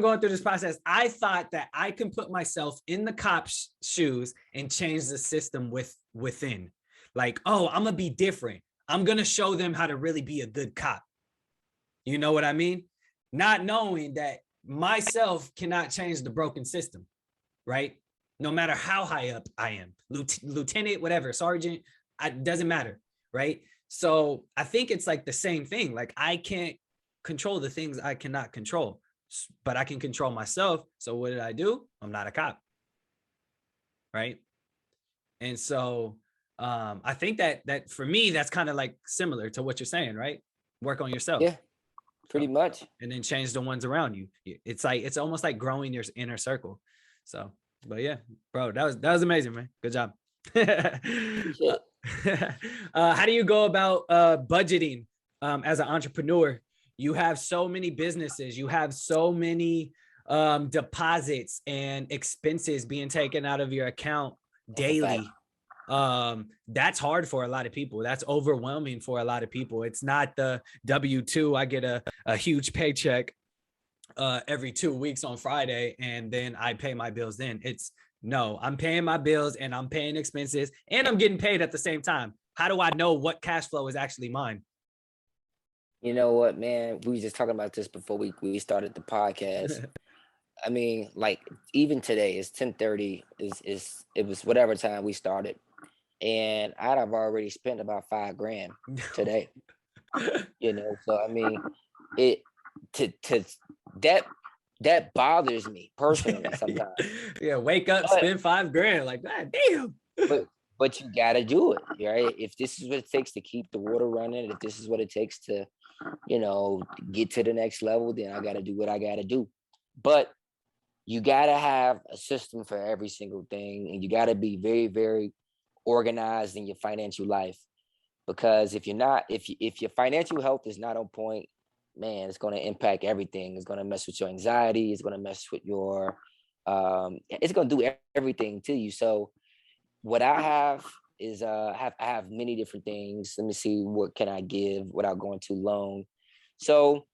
going through this process, I thought that I can put myself in the cop's shoes and change the system within. Like, oh, I'm gonna be different. I'm gonna show them how to really be a good cop. You know what I mean? Not knowing that myself cannot change the broken system, right? No matter how high up I am, lieutenant, whatever, sergeant, it doesn't matter, right? So I think it's like the same thing. Like I can't control the things I cannot control, but I can control myself. So what did I do? I'm not a cop, right? And so I think that for me, that's kind of like similar to what you're saying, right? Work on yourself. Yeah, pretty much. And then change the ones around you. It's like, it's almost like growing your inner circle. So, but yeah, bro, that was amazing, man. Good job. How do you go about budgeting as an entrepreneur? You have so many businesses, you have so many deposits and expenses being taken out of your account daily. That's hard for a lot of people. That's overwhelming for a lot of people. It's not the W-2. I get a huge paycheck every 2 weeks on Friday, and then I pay my bills then. It's no, I'm paying my bills and I'm paying expenses and I'm getting paid at the same time. How do I know what cash flow is actually mine? You know what, man? We were just talking about this before we started the podcast. I mean, like even today, it's 10:30. It was whatever time we started, and I'd have already spent about $5,000 today. You know, so I mean, it to that bothers me personally sometimes. Yeah, wake up, spend $5,000. Like, God damn. But you gotta do it, right? If this is what it takes to keep the water running, if this is what it takes to, you know, get to the next level, then I gotta do what I gotta do. But you gotta have a system for every single thing, and you gotta be very, very organized in your financial life. Because if you're not, if your financial health is not on point, man, it's going to impact everything. It's going to mess with your anxiety. It's going to mess with your, it's going to do everything to you. So what I have is, I have many different things. Let me see, what can I give without going too long? So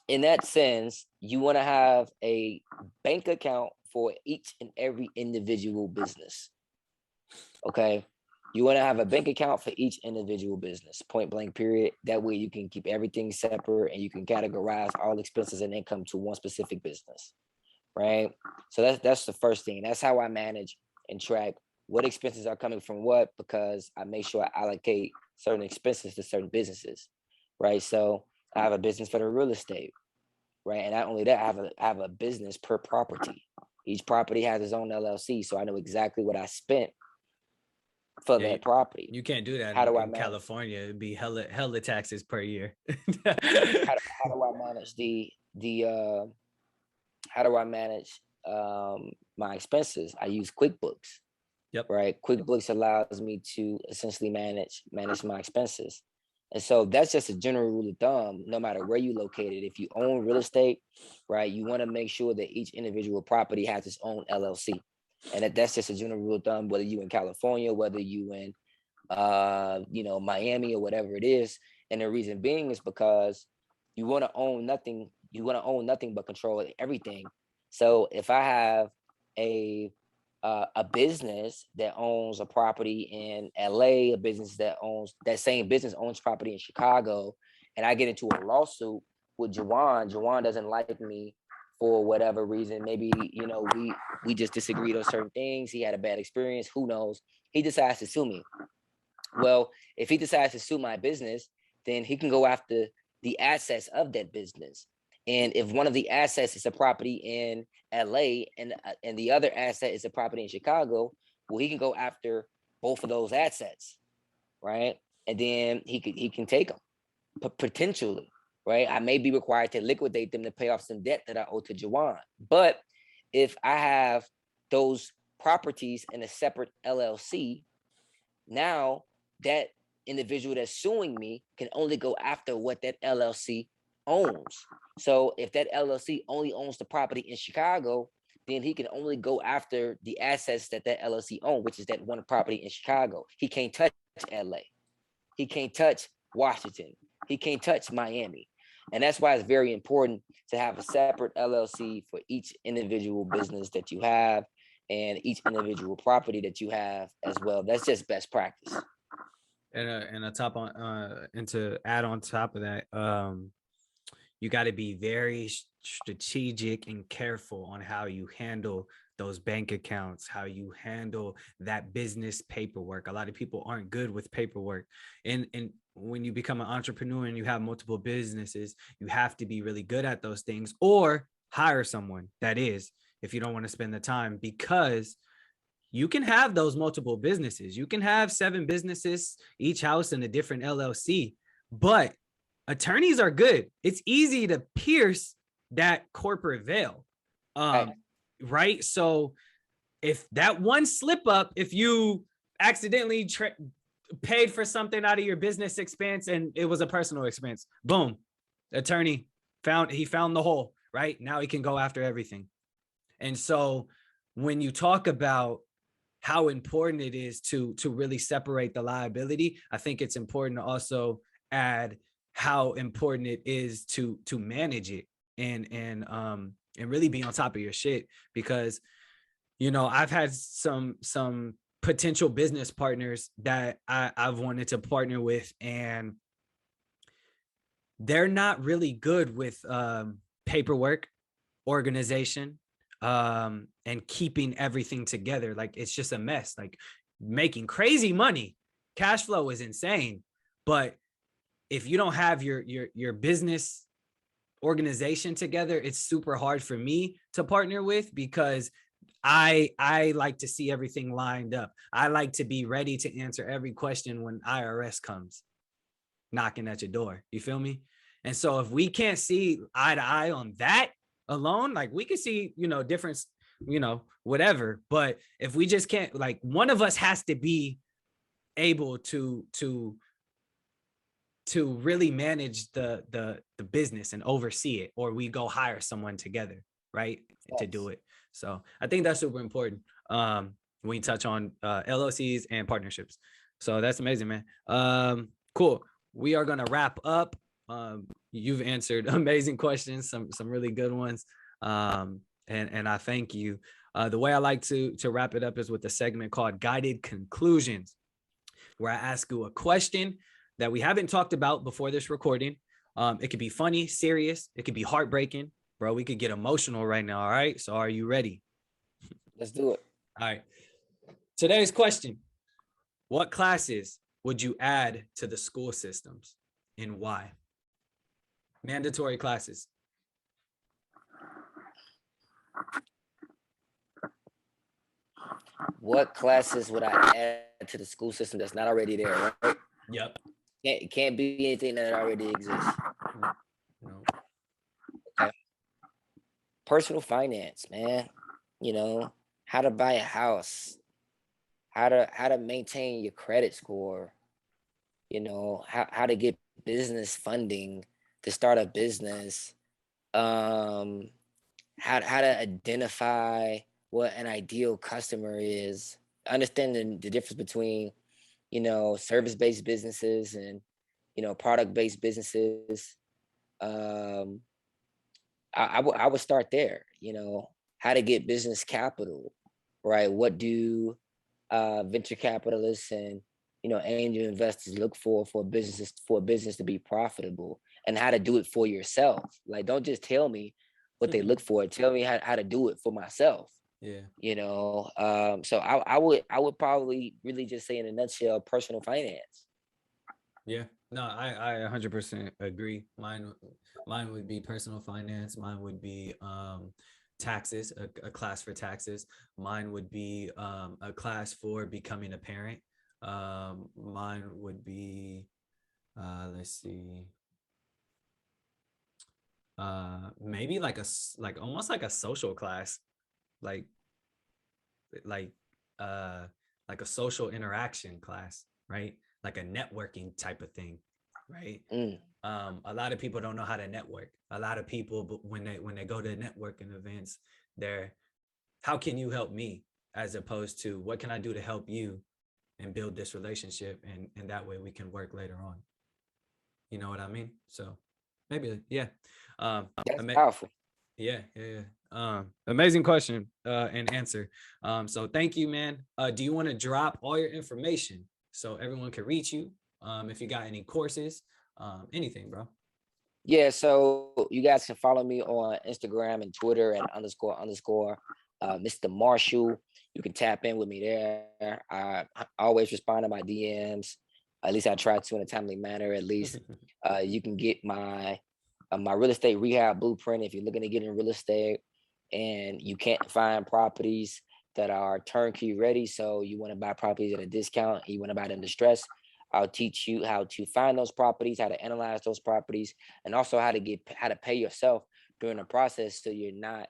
in that sense, you want to have a bank account for each and every individual business. Okay. You want to have a bank account for each individual business, point blank, period. That way you can keep everything separate and you can categorize all expenses and income to one specific business, right? So that's the first thing. That's how I manage and track what expenses are coming from what, because I make sure I allocate certain expenses to certain businesses, right? So I have a business for the real estate, right? And not only that, I have a business per property. Each property has its own LLC, so I know exactly what I spent for that property. You can't do that in California. It'd be hella taxes per year. how do I manage how do I manage my expenses? I use QuickBooks. Yep. Right. QuickBooks allows me to essentially manage my expenses. And so that's just a general rule of thumb, no matter where you located. If you own real estate, right, you want to make sure that each individual property has its own LLC. And that's just a general rule of thumb, whether you in California, whether you in, Miami or whatever it is. And the reason being is because you want to own nothing. You want to own nothing but control everything. So if I have a business that owns a property in LA, a business that same business owns property in Chicago, and I get into a lawsuit with Juwan doesn't like me for whatever reason. Maybe, we just disagreed on certain things. He had a bad experience. Who knows? He decides to sue me. Well, if he decides to sue my business, then he can go after the assets of that business. And if one of the assets is a property in LA and the other asset is a property in Chicago, well, he can go after both of those assets, right? And then he can take them potentially, right? I may be required to liquidate them to pay off some debt that I owe to Juwan. But if I have those properties in a separate LLC, now that individual that's suing me can only go after what that LLC owns. So if that LLC only owns the property in Chicago, then he can only go after the assets that LLC owns, which is that one property in Chicago. He can't touch LA. He can't touch Washington. He can't touch Miami. And that's why it's very important to have a separate LLC for each individual business that you have and each individual property that you have as well. That's just best practice. And a top on and to add on top of that, you got to be very strategic and careful on how you handle those bank accounts, how you handle that business paperwork. A lot of people aren't good with paperwork. And when you become an entrepreneur and you have multiple businesses, you have to be really good at those things, or hire someone that is, if you don't want to spend the time, because you can have those multiple businesses. You can have 7 businesses, each house in a different LLC, but attorneys are good. It's easy to pierce that corporate veil. Right. So if that one slip up, if you accidentally paid for something out of your business expense and it was a personal expense, boom, attorney found the hole, right? Now he can go after everything. And so when you talk about how important it is to really separate the liability, I think it's important to also add how important it is to manage it and really be on top of your shit. Because, you know, I've had some potential business partners that I've wanted to partner with, and they're not really good with paperwork, organization, and keeping everything together. Like, it's just a mess. Like, making crazy money, cash flow is insane, but if you don't have your business organization together, it's super hard for me to partner with, because I like to see everything lined up. I like to be ready to answer every question when IRS comes knocking at your door. You feel me? And so if we can't see eye to eye on that alone, like, we can see, you know, difference, you know, whatever. But if we just can't, like, one of us has to be able to really manage the business and oversee it, or we go hire someone together, right? Yes. To do it. So I think that's super important when you touch on LLCs and partnerships. So that's amazing, man. Cool. We are gonna wrap up. You've answered amazing questions, some really good ones, and I thank you. The way I like to wrap it up is with a segment called Guided Conclusions, where I ask you a question that we haven't talked about before this recording. It could be funny, serious. It could be heartbreaking, bro. We could get emotional right now. All right. So are you ready? Let's do it. All right. Today's question: what classes would you add to the school systems and why? Mandatory classes. What classes would I add to the school system that's not already there, right? Yep. It can't be anything that already exists. No. Okay. Personal finance, man. You know, how to buy a house, how to maintain your credit score, you know, how to get business funding to start a business, how to identify what an ideal customer is, understanding the difference between, you know, service-based businesses and, you know, product-based businesses. I would start there, you know, how to get business capital, right? What do venture capitalists and, you know, angel investors look for a business to be profitable, and how to do it for yourself. Like, don't just tell me what they look for. Tell me how to do it for myself. Yeah. You know, so I would probably really just say in a nutshell, personal finance. Yeah, no, I 100% agree. Mine would be personal finance. Mine would be taxes, a class for taxes. Mine would be a class for becoming a parent. Mine would be let's see, maybe like almost like a social class, like like a social interaction class, right? Like a networking type of thing, right? A lot of people don't know how to network. A lot of people, when they go to networking events, they're, how can you help me, as opposed to what can I do to help you and build this relationship, and that way we can work later on. You know what I mean? So Maybe, yeah. That's powerful. Yeah. Amazing question and answer. So thank you, man. Do you want to drop all your information so everyone can reach you? If you got any courses, anything, bro. Yeah, so you guys can follow me on Instagram and Twitter and __ Mr. Marshall. You can tap in with me there. I always respond to my DMs. At least I try to in a timely manner. At least you can get my real estate rehab blueprint if you're looking to get in real estate and you can't find properties that are turnkey ready. So you want to buy properties at a discount, and you want to buy them distressed. I'll teach you how to find those properties, how to analyze those properties, and also how to pay yourself during the process so you're not,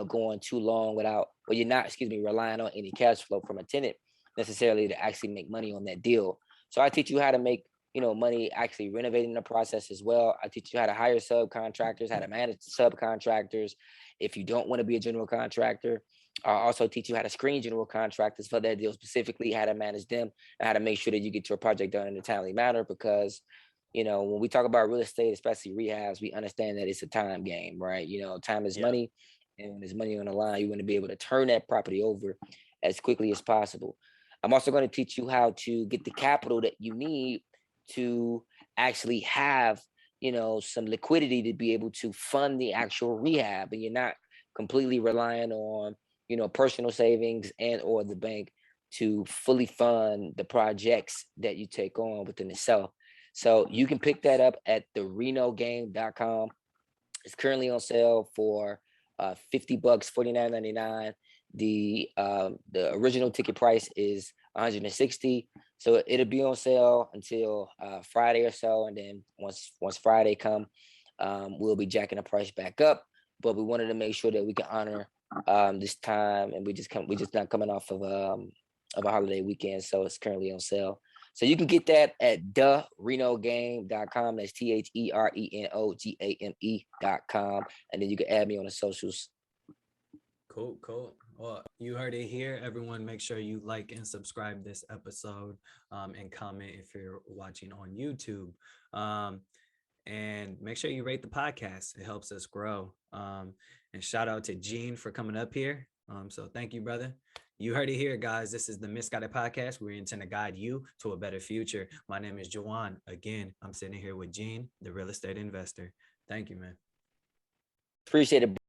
going too long without, or you're not, relying on any cash flow from a tenant necessarily to actually make money on that deal. So I teach you how to make, money actually renovating the process as well. I teach you how to hire subcontractors, how to manage subcontractors. If you don't want to be a general contractor, I also teach you how to screen general contractors for their deal, specifically how to manage them and how to make sure that you get your project done in a timely manner. Because, when we talk about real estate, especially rehabs, we understand that it's a time game, right? Time is money, and when there's money on the line, you want to be able to turn that property over as quickly as possible. I'm also going to teach you how to get the capital that you need to actually have, some liquidity to be able to fund the actual rehab, and you're not completely relying on, personal savings and or the bank to fully fund the projects that you take on within itself. So you can pick that up at therenogame.com. It's currently on sale for $50, $49.99. The original ticket price is 160. So it'll be on sale until Friday or so, and then once Friday come, we'll be jacking the price back up. But we wanted to make sure that we can honor this time, and we just not coming off of a holiday weekend, so it's currently on sale. So you can get that at therenogame.com. That's TheRenogame.com, and then you can add me on the socials. Cool. Well, you heard it here. Everyone, make sure you like and subscribe this episode, and comment if you're watching on YouTube. And make sure you rate the podcast. It helps us grow. And shout out to Gene for coming up here. So thank you, brother. You heard it here, guys. This is the Misguided Podcast. We intend to guide you to a better future. My name is Juwan. Again, I'm sitting here with Gene, the real estate investor. Thank you, man. Appreciate it.